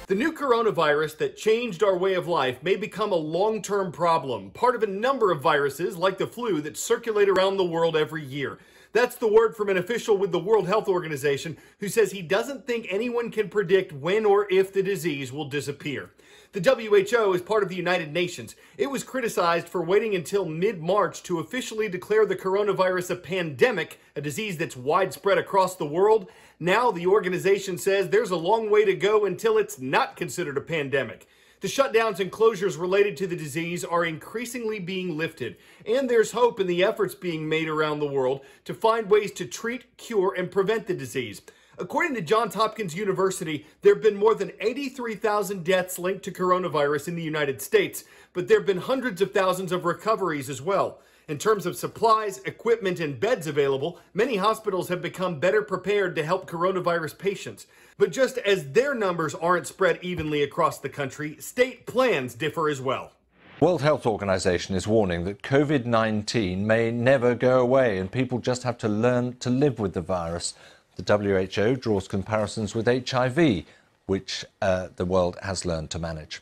The new coronavirus that changed our way of life may become a long-term problem, part of a number of viruses like the flu that circulate around the world every year. That's the word from an official with the World Health Organization who says he doesn't think anyone can predict when or if the disease will disappear. The WHO is part of the United Nations. It was criticized for waiting until mid-March to officially declare the coronavirus a pandemic, a disease that's widespread across the world. Now the organization says there's a long way to go until it's not considered a pandemic. The shutdowns and closures related to the disease are increasingly being lifted, and there's hope in the efforts being made around the world to find ways to treat, cure, and prevent the disease. According to Johns Hopkins University, there have been more than 83,000 deaths linked to coronavirus in the United States, but there have been hundreds of thousands of recoveries as well. In terms of supplies, equipment, and beds available, many hospitals have become better prepared to help coronavirus patients. But just as their numbers aren't spread evenly across the country, state plans differ as well. World Health Organization is warning that COVID-19 may never go away and people just have to learn to live with the virus. The WHO draws comparisons with HIV, which the world has learned to manage.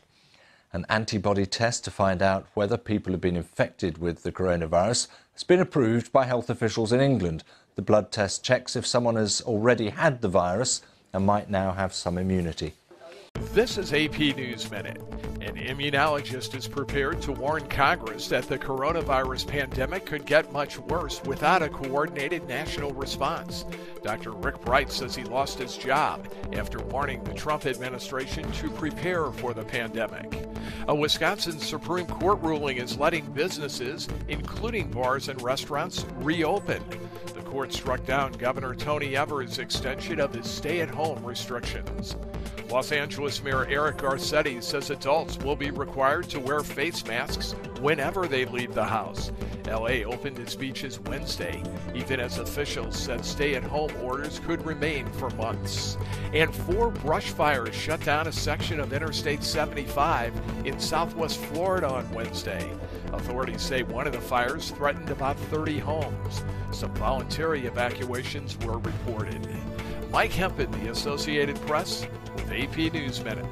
An antibody test to find out whether people have been infected with the coronavirus has been approved by health officials in England. The blood test checks if someone has already had the virus and might now have some immunity. This is AP News Minute. An immunologist is prepared to warn Congress that the coronavirus pandemic could get much worse without a coordinated national response. Dr. Rick Bright says he lost his job after warning the Trump administration to prepare for the pandemic. A Wisconsin Supreme Court ruling is letting businesses, including bars and restaurants, reopen. The court struck down Governor Tony Evers' extension of his stay-at-home restrictions. Los Angeles Mayor Eric Garcetti says adults will be required to wear face masks whenever they leave the house. LA opened its beaches Wednesday, even as officials said stay-at-home orders could remain for months. And 4 brush fires shut down a section of Interstate 75 in southwest Florida on Wednesday. Authorities say one of the fires threatened about 30 homes. Some voluntary evacuations were reported. Mike Hempen, the Associated Press, with AP News Minute.